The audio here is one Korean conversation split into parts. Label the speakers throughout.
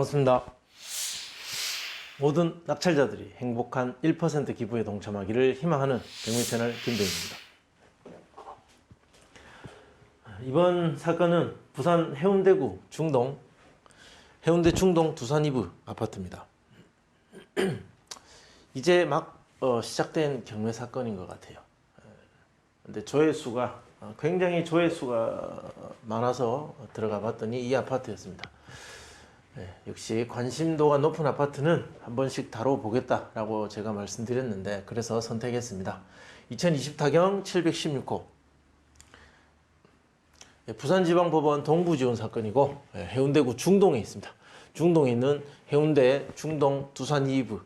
Speaker 1: 반갑습니다. 모든 낙찰자들이 행복한 1% 기부에 동참하기를 희망하는 경매채널 김동입니다. 이번 사건은 부산 해운대구 중동, 해운대 중동 두산 2부 아파트입니다. 이제 막 시작된 경매 사건인 것 같아요. 근데 굉장히 조회수가 많아서 들어가 봤더니 이 아파트였습니다. 역시 관심도가 높은 아파트는 한 번씩 다뤄보겠다라고 제가 말씀드렸는데, 그래서 선택했습니다. 2020타경 716호 부산지방법원 동부지원 사건이고, 해운대구 중동에 있습니다. 중동에 있는 해운대 중동 두산 2부,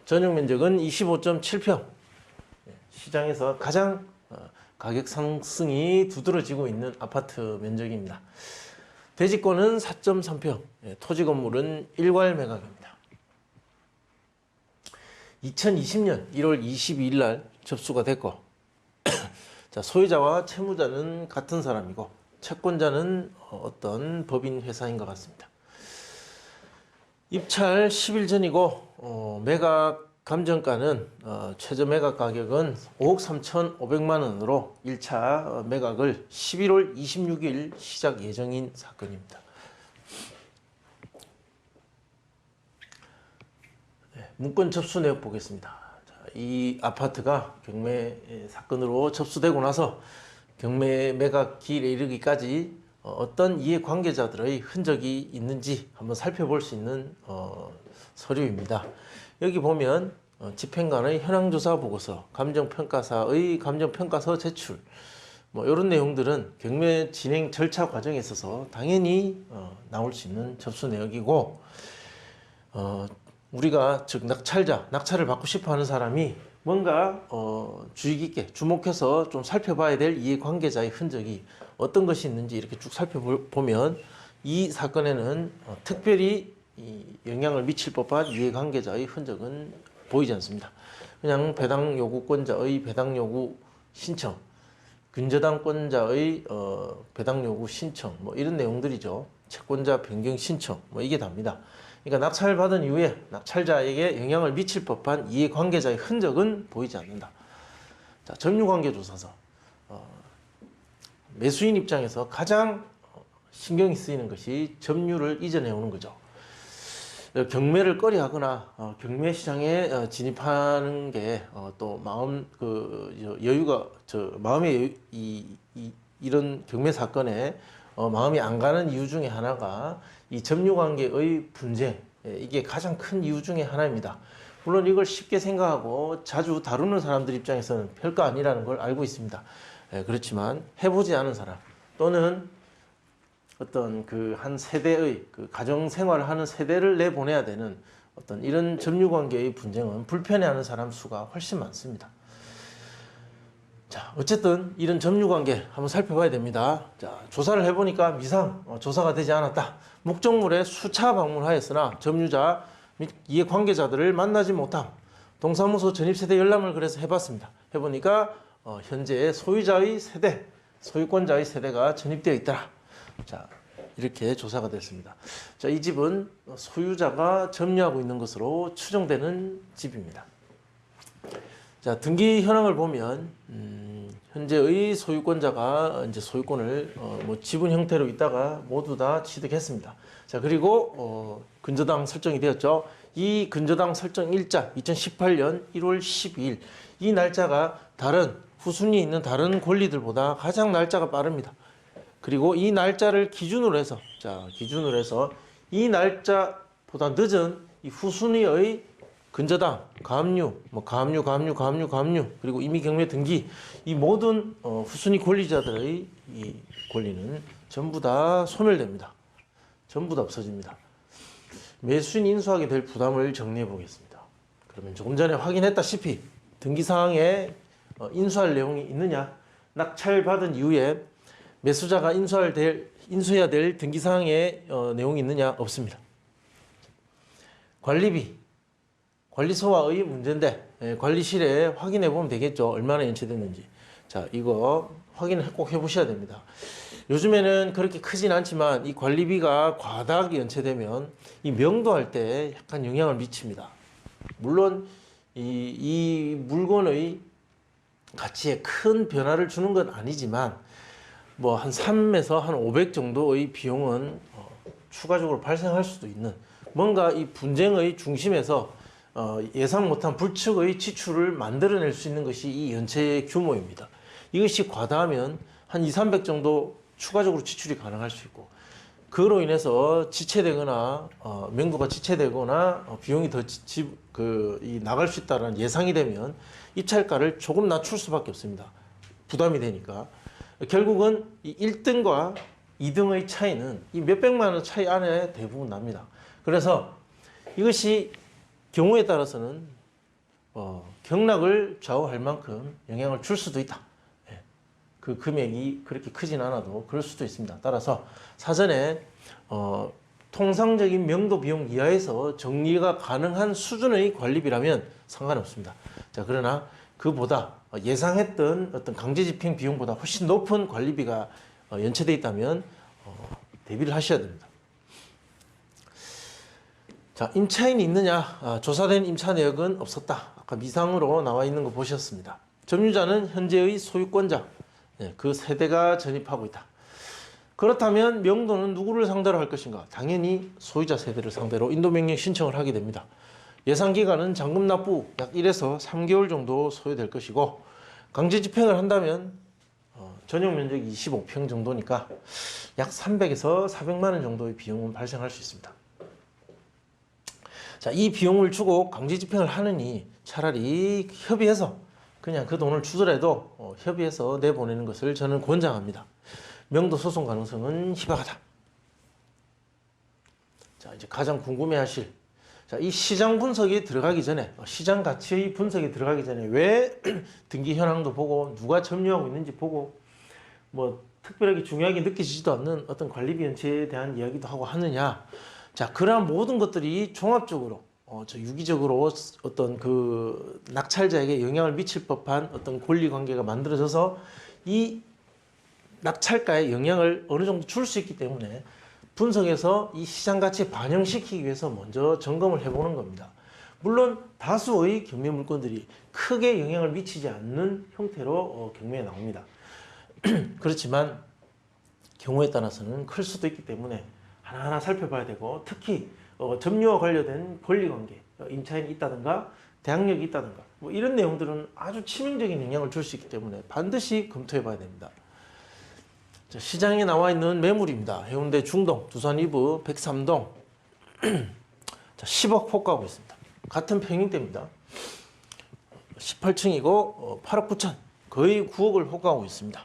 Speaker 1: 전용 면적은 25.7평, 시장에서 가장 가격 상승이 두드러지고 있는 아파트 면적입니다. 대지권은 4.3평, 토지 건물은 일괄 매각입니다. 2020년 1월 22일 날 접수가 됐고, 자, 소유자와 채무자는 같은 사람이고, 채권자는 어떤 법인 회사인 것 같습니다. 입찰 10일 전이고, 매각 감정가는 최저 매각 가격은 5억 3,500만 원으로 1차 매각을 11월 26일 시작 예정인 사건입니다. 문건 접수 내역 보겠습니다. 자, 이 아파트가 경매 사건으로 접수되고 나서 경매 매각 기일에 이르기까지 어떤 이해관계자들의 흔적이 있는지 한번 살펴볼 수 있는 서류입니다. 여기 보면 집행관의 현황조사 보고서, 감정평가사의 감정평가서 제출, 이런 내용들은 경매 진행 절차 과정에 있어서 당연히 나올 수 있는 접수 내역이고, 우리가 즉 낙찰을 받고 싶어하는 사람이 뭔가 주의 깊게 주목해서 좀 살펴봐야 될 이해관계자의 흔적이 어떤 것이 있는지 이렇게 쭉 살펴보면 이 사건에는 특별히 영향을 미칠 법한 이해관계자의 흔적은 보이지 않습니다. 그냥 배당 요구권자의 배당 요구 신청, 근저당권자의 배당 요구 신청, 이런 내용들이죠. 채권자 변경 신청, 이게 답니다. 그러니까 낙찰받은 이후에 낙찰자에게 영향을 미칠 법한 이해관계자의 흔적은 보이지 않는다. 자, 점유관계조사서. 매수인 입장에서 가장 신경이 쓰이는 것이 점유를 이전해 오는 거죠. 경매를 꺼려하거나 경매 시장에 진입하는 게 또 마음의 이런 경매 사건에 마음이 안 가는 이유 중에 하나가 이 점유관계의 분쟁, 이게 가장 큰 이유 중에 하나입니다. 물론 이걸 쉽게 생각하고 자주 다루는 사람들 입장에서는 별거 아니라는 걸 알고 있습니다. 그렇지만 해보지 않은 사람, 또는 어떤 한 세대의 가정 생활을 하는 세대를 내보내야 되는 어떤 이런 점유관계의 분쟁은 불편해하는 사람 수가 훨씬 많습니다. 자, 어쨌든 이런 점유관계 한번 살펴봐야 됩니다. 자, 조사를 해보니까 미상 조사가 되지 않았다. 목적물에 수차 방문하였으나 점유자 및 이해관계자들을 만나지 못함. 동사무소 전입세대 열람을 그래서 해봤습니다. 해보니까 현재 소유자의 세대, 소유권자의 세대가 전입되어 있더라. 자, 이렇게 조사가 됐습니다. 자, 이 집은 소유자가 점유하고 있는 것으로 추정되는 집입니다. 자, 등기 현황을 보면 현재의 소유권자가 이제 소유권을 지분 형태로 있다가 모두 다 취득했습니다. 자, 그리고 근저당 설정이 되었죠. 이 근저당 설정 일자 2018년 1월 12일, 이 날짜가 다른 후순위에 있는 다른 권리들보다 가장 날짜가 빠릅니다. 그리고 이 날짜를 기준으로 해서 이 날짜보다 늦은 이 후순위의 근저당, 가압류, 그리고 임의경매 등기, 이 모든 후순위 권리자들의 이 권리는 전부 다 소멸됩니다. 전부 다 없어집니다. 매수인 인수하게 될 부담을 정리해 보겠습니다. 그러면 조금 전에 확인했다시피 등기사항에 인수할 내용이 있느냐, 낙찰받은 이후에 매수자가 인수해야 될 등기사항에 내용이 있느냐, 없습니다. 관리비, 관리소와의 문제인데 관리실에 확인해 보면 되겠죠. 얼마나 연체됐는지. 자, 이거 확인을 꼭 해보셔야 됩니다. 요즘에는 그렇게 크진 않지만 이 관리비가 과다하게 연체되면 이 명도할 때 약간 영향을 미칩니다. 물론 이 물건의 가치에 큰 변화를 주는 건 아니지만 뭐 한 3에서 한 500 정도의 비용은 추가적으로 발생할 수도 있는, 뭔가 이 분쟁의 중심에서 예상 못한 불측의 지출을 만들어낼 수 있는 것이 이 연체의 규모입니다. 이것이 과다하면 한 2, 300 정도 추가적으로 지출이 가능할 수 있고, 그로 인해서 지체되거나 명도가 지체되거나 비용이 더 나갈 수 있다는 예상이 되면 입찰가를 조금 낮출 수밖에 없습니다. 부담이 되니까. 결국은 이 1등과 2등의 차이는 이 몇백만 원 차이 안에 대부분 납니다. 그래서 이것이 경우에 따라서는 경락을 좌우할 만큼 영향을 줄 수도 있다. 그 금액이 그렇게 크진 않아도 그럴 수도 있습니다. 따라서 사전에 통상적인 명도 비용 이하에서 정리가 가능한 수준의 관리비라면 상관없습니다. 자, 그러나 그보다 예상했던 어떤 강제집행 비용보다 훨씬 높은 관리비가 연체되어 있다면 대비를 하셔야 됩니다. 자, 임차인이 있느냐? 조사된 임차 내역은 없었다. 아까 미상으로 나와 있는 거 보셨습니다. 점유자는 현재의 소유권자, 그 세대가 전입하고 있다. 그렇다면 명도는 누구를 상대로 할 것인가? 당연히 소유자 세대를 상대로 인도명령 신청을 하게 됩니다. 예상기간은 잔금 납부 약 1에서 3개월 정도 소요될 것이고, 강제 집행을 한다면 전용 면적이 25평 정도니까 약 300에서 400만 원 정도의 비용은 발생할 수 있습니다. 자, 이 비용을 주고 강제 집행을 하느니 차라리 협의해서 그냥 그 돈을 주더라도 협의해서 내보내는 것을 저는 권장합니다. 명도 소송 가능성은 희박하다. 자, 이제 가장 궁금해하실, 자, 이 시장 분석에 들어가기 전에, 시장 가치의 분석에 들어가기 전에 왜 등기 현황도 보고 누가 점유하고 있는지 보고 뭐 특별하게 중요하게 느껴지지도 않는 어떤 관리비 연체에 대한 이야기도 하고 하느냐. 자, 그러한 모든 것들이 종합적으로 유기적으로 어떤 그 낙찰자에게 영향을 미칠 법한 어떤 권리 관계가 만들어져서 이 낙찰가에 영향을 어느 정도 줄 수 있기 때문에 분석해서 이 시장 가치에 반영시키기 위해서 먼저 점검을 해보는 겁니다. 물론 다수의 경매 물건들이 크게 영향을 미치지 않는 형태로 경매에 나옵니다. 그렇지만 경우에 따라서는 클 수도 있기 때문에 하나하나 살펴봐야 되고, 특히 점유와 관련된 권리관계, 임차인이 있다든가 대항력이 있다든가 뭐 이런 내용들은 아주 치명적인 영향을 줄 수 있기 때문에 반드시 검토해 봐야 됩니다. 자, 시장에 나와 있는 매물입니다. 해운대 중동, 두산 이브 103동 자, 10억 호가하고 있습니다. 같은 평형대입니다. 18층이고 8억 9천, 거의 9억을 호가하고 있습니다.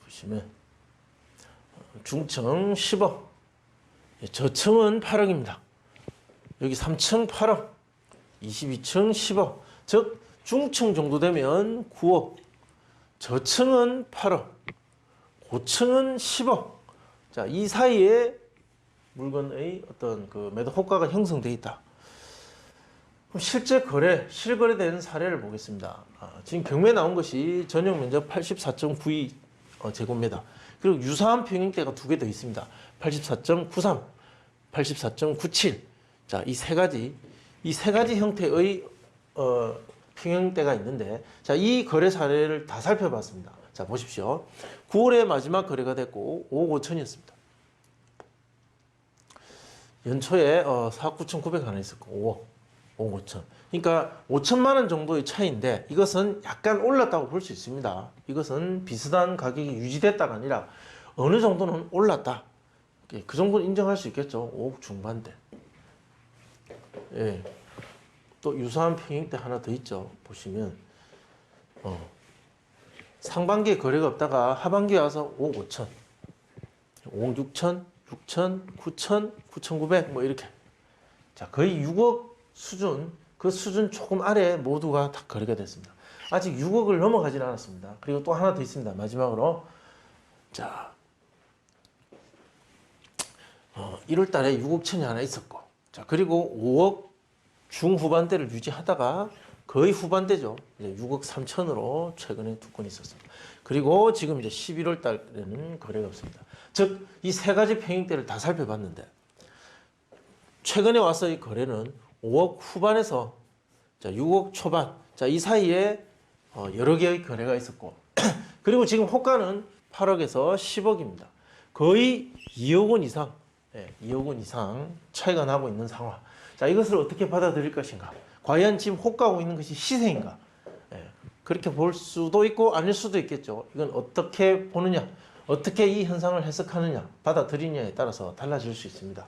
Speaker 1: 보시면 중층 10억, 저층은 8억입니다. 여기 3층 8억, 22층 10억, 즉 중층 정도 되면 9억, 저층은 8억, 고층은 10억. 자, 이 사이에 물건의 어떤 그 매도 호가가 형성되어 있다. 그럼 실제 거래, 실거래된 사례를 보겠습니다. 지금 경매에 나온 것이 전용 면적 84.92 제곱미터. 그리고 유사한 평형대가 두 개 더 있습니다. 84.93, 84.97. 자, 이 세 가지 형태의 평형대가 있는데, 자, 이 거래 사례를 다 살펴봤습니다. 자, 보십시오. 9월에 마지막 거래가 됐고 5억 5천이었습니다. 연초에 4억 9,900 하나 있었고 5억 5천. 그러니까 5천만 원 정도의 차이인데 이것은 약간 올랐다고 볼 수 있습니다. 이것은 비슷한 가격이 유지됐다가 아니라 어느 정도는 올랐다. 그 정도는 인정할 수 있겠죠. 5억 중반대. 예. 또 유사한 평형대 하나 더 있죠. 보시면 상반기에 거래가 없다가 하반기에 와서 5억 5천, 5억 6천, 6천, 9천, 9,900 뭐 이렇게. 자, 거의 6억 수준, 그 수준 조금 아래 모두가 다 거래가 됐습니다. 아직 6억을 넘어가진 않았습니다. 그리고 또 하나 더 있습니다. 마지막으로, 자, 1월 달에 6억 천이 하나 있었고, 자, 그리고 5억 중후반대를 유지하다가 거의 후반대죠. 이제 6억 3천으로 최근에 두 건이 있었습니다. 그리고 지금 이제 11월 달에는 거래가 없습니다. 즉, 이 세 가지 평형대를 다 살펴봤는데 최근에 와서 이 거래는 5억 후반에서 자, 6억 초반, 자, 이 사이에 여러 개의 거래가 있었고 그리고 지금 호가는 8억에서 10억입니다. 거의 2억 원 이상, 2억 원 이상 차이가 나고 있는 상황. 자, 이것을 어떻게 받아들일 것인가? 과연 지금 호가하고 있는 것이 시세인가? 그렇게 볼 수도 있고 아닐 수도 있겠죠. 이건 어떻게 보느냐, 어떻게 이 현상을 해석하느냐, 받아들이냐에 따라서 달라질 수 있습니다.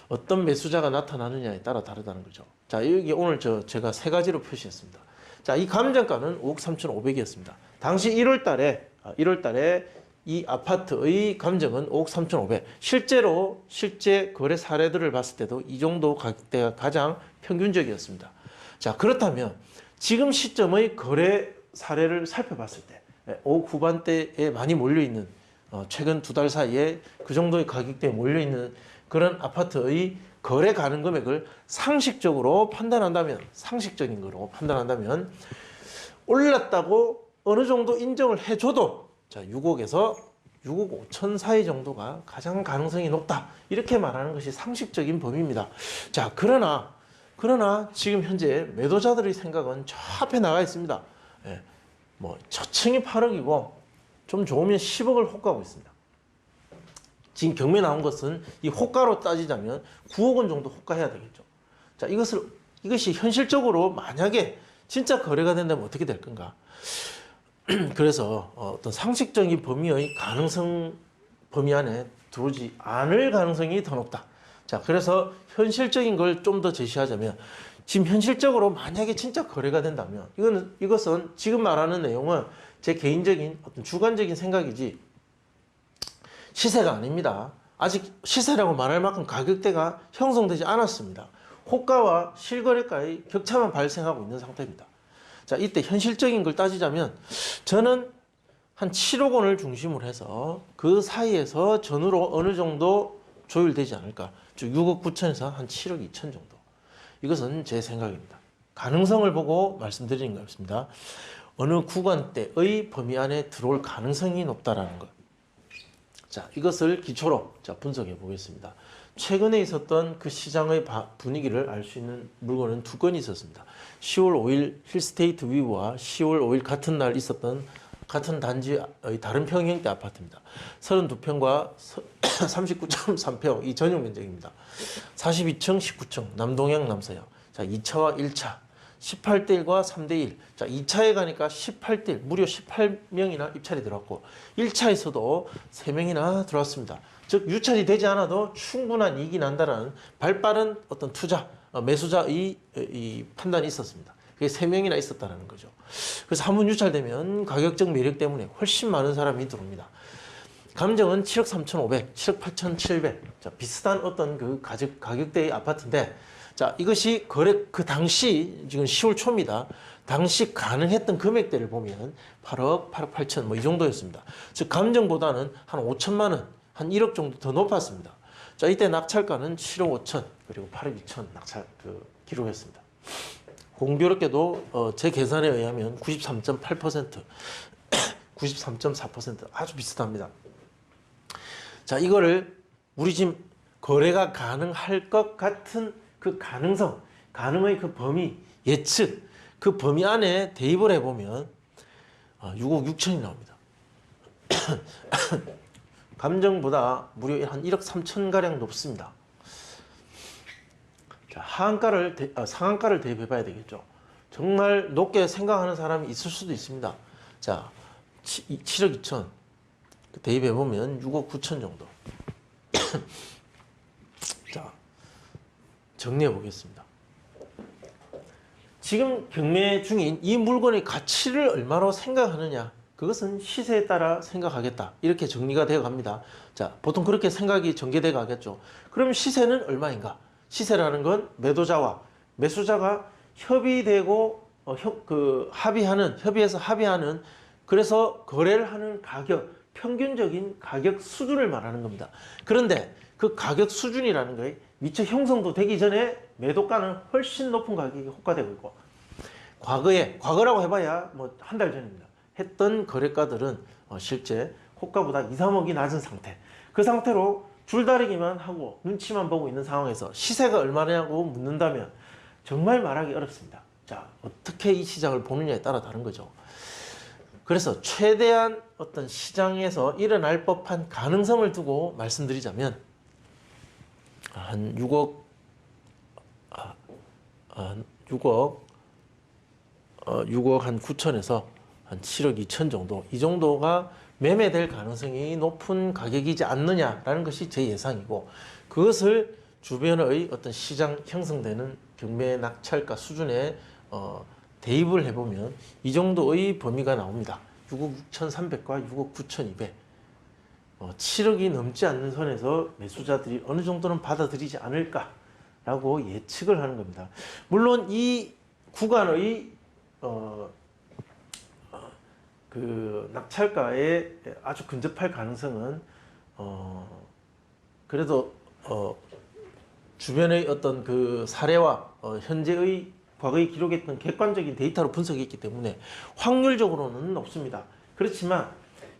Speaker 1: 어떤 매수자가 나타나느냐에 따라 다르다는 거죠. 자, 여기 오늘 제가 세 가지로 표시했습니다. 자, 이 감정가는 5억 3,500이었습니다. 당시 1월 달에 이 아파트의 감정은 5억 3,500. 실제 거래 사례들을 봤을 때도 이 정도 가격대가 가장 평균적이었습니다. 자, 그렇다면 지금 시점의 거래 사례를 살펴봤을 때 5억 후반대에 많이 몰려있는 최근 두 달 사이에 그 정도의 가격대에 몰려있는 그런 아파트의 거래 가능 금액을 상식적으로 판단한다면, 상식적인 거로 판단한다면 올랐다고 어느 정도 인정을 해줘도 자, 6억에서 6억 5천 사이 정도가 가장 가능성이 높다, 이렇게 말하는 것이 상식적인 범위입니다. 자, 그러나 지금 현재 매도자들의 생각은 저 앞에 나가 있습니다. 뭐 저층이 8억이고 좀 좋으면 10억을 호가하고 있습니다. 지금 경매 나온 것은 이 호가로 따지자면 9억 원 정도 호가해야 되겠죠. 자, 이것이 현실적으로 만약에 진짜 거래가 된다면 어떻게 될 건가? 그래서 어떤 상식적인 범위의 가능성 범위 안에 들어오지 않을 가능성이 더 높다. 자, 그래서 현실적인 걸 좀 더 제시하자면 지금 현실적으로 만약에 진짜 거래가 된다면 이것은 지금 말하는 내용은 제 개인적인 어떤 주관적인 생각이지 시세가 아닙니다. 아직 시세라고 말할 만큼 가격대가 형성되지 않았습니다. 호가와 실거래가의 격차만 발생하고 있는 상태입니다. 자, 이때 현실적인 걸 따지자면 저는 한 7억 원을 중심으로 해서 그 사이에서 전후로 어느 정도 조율되지 않을까. 즉 6억 9천에서 한 7억 2천 정도. 이것은 제 생각입니다. 가능성을 보고 말씀드리는 것입니다. 어느 구간대의 범위 안에 들어올 가능성이 높다라는 것. 자, 이것을 기초로 분석해 보겠습니다. 최근에 있었던 그 시장의 분위기를 알 수 있는 물건은 두 건이 있었습니다. 10월 5일 힐스테이트 위브와 10월 5일 같은 날 있었던 같은 단지의 다른 평형대 아파트입니다. 32평과 39.3평 이 전용 면적입니다. 42층, 19층, 남동향, 남서향. 자, 2차와 1차. 18대1과 3대1. 자, 2차에 가니까 18대1, 무려 18명이나 입찰이 들어왔고 1차에서도 3명이나 들어왔습니다. 즉 유찰이 되지 않아도 충분한 이익이 난다는 발빠른 어떤 투자, 매수자의 이 판단이 있었습니다. 그게 3명이나 있었다는 거죠. 그래서 한 번 유찰되면 가격적 매력 때문에 훨씬 많은 사람이 들어옵니다. 감정은 7억 3,500, 7억 8,700. 자, 비슷한 어떤 그 가격대의 아파트인데, 자, 이것이 그 당시, 지금 10월 초입니다. 당시 가능했던 금액대를 보면 8억, 8억 8천, 뭐 이 정도였습니다. 즉, 감정보다는 한 5천만 원, 한 1억 정도 더 높았습니다. 자, 이때 낙찰가는 7억 5천, 그리고 8억 2천 낙찰 기록했습니다. 공교롭게도 제 계산에 의하면 93.8%, 93.4% 아주 비슷합니다. 자, 이거를 우리 지금 거래가 가능할 것 같은 그 가능성, 가능의 그 범위, 예측, 그 범위 안에 대입을 해보면 6억 6천이 나옵니다. 감정보다 무려 한 1억 3천 가량 높습니다. 자, 상한가를 대입해봐야 되겠죠. 정말 높게 생각하는 사람이 있을 수도 있습니다. 자, 7억 2천 대입해보면 6억 9천 정도. 자, 정리해 보겠습니다. 지금 경매 중인 이 물건의 가치를 얼마로 생각하느냐, 그것은 시세에 따라 생각하겠다, 이렇게 정리가 되어 갑니다. 자, 보통 그렇게 생각이 전개되어 가겠죠. 그럼 시세는 얼마인가? 시세라는 건 매도자와 매수자가 협의되고 협의해서 합의하는, 그래서 거래를 하는 가격, 평균적인 가격 수준을 말하는 겁니다. 그런데 그 가격 수준이라는 거에 미처 형성도 되기 전에 매도가는 훨씬 높은 가격이 호가되고 있고, 과거라고 해봐야 뭐 한 달 전입니다. 했던 거래가들은 실제 호가보다 2, 3억이 낮은 상태. 그 상태로 줄다리기만 하고 눈치만 보고 있는 상황에서 시세가 얼마냐고 묻는다면 정말 말하기 어렵습니다. 자, 어떻게 이 시장을 보느냐에 따라 다른 거죠. 그래서 최대한 어떤 시장에서 일어날 법한 가능성을 두고 말씀드리자면 한 6억 한 9천에서 한 7억 2천 정도, 이 정도가 매매될 가능성이 높은 가격이지 않느냐라는 것이 제 예상이고, 그것을 주변의 어떤 시장 형성되는 경매 낙찰가 수준에 대입을 해보면 이 정도의 범위가 나옵니다. 6억 6,300과 6억 9,200, 7억이 넘지 않는 선에서 매수자들이 어느 정도는 받아들이지 않을까라고 예측을 하는 겁니다. 물론 이 구간의 그 낙찰가에 아주 근접할 가능성은 그래도 주변의 어떤 그 사례와 현재의 과거에 기록했던 객관적인 데이터로 분석했기 때문에 확률적으로는 높습니다. 그렇지만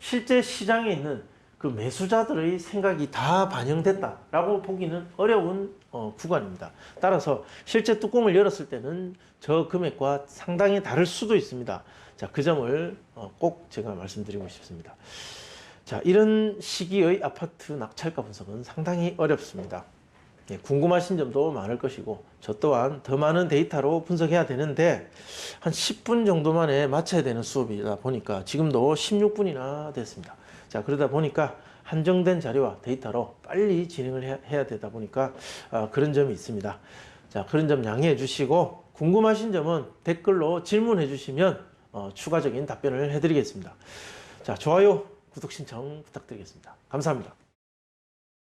Speaker 1: 실제 시장에 있는 그 매수자들의 생각이 다 반영됐다라고 보기는 어려운 구간입니다. 따라서 실제 뚜껑을 열었을 때는 저 금액과 상당히 다를 수도 있습니다. 자, 그 점을 꼭 제가 말씀드리고 싶습니다. 자, 이런 시기의 아파트 낙찰가 분석은 상당히 어렵습니다. 예, 궁금하신 점도 많을 것이고 저 또한 더 많은 데이터로 분석해야 되는데 한 10분 정도 만에 마쳐야 되는 수업이다 보니까 지금도 16분이나 됐습니다. 자, 그러다 보니까 한정된 자료와 데이터로 빨리 진행을 해야 되다 보니까 그런 점이 있습니다. 자, 그런 점 양해해 주시고 궁금하신 점은 댓글로 질문해 주시면 추가적인 답변을 해드리겠습니다. 자, 좋아요, 구독 신청 부탁드리겠습니다. 감사합니다.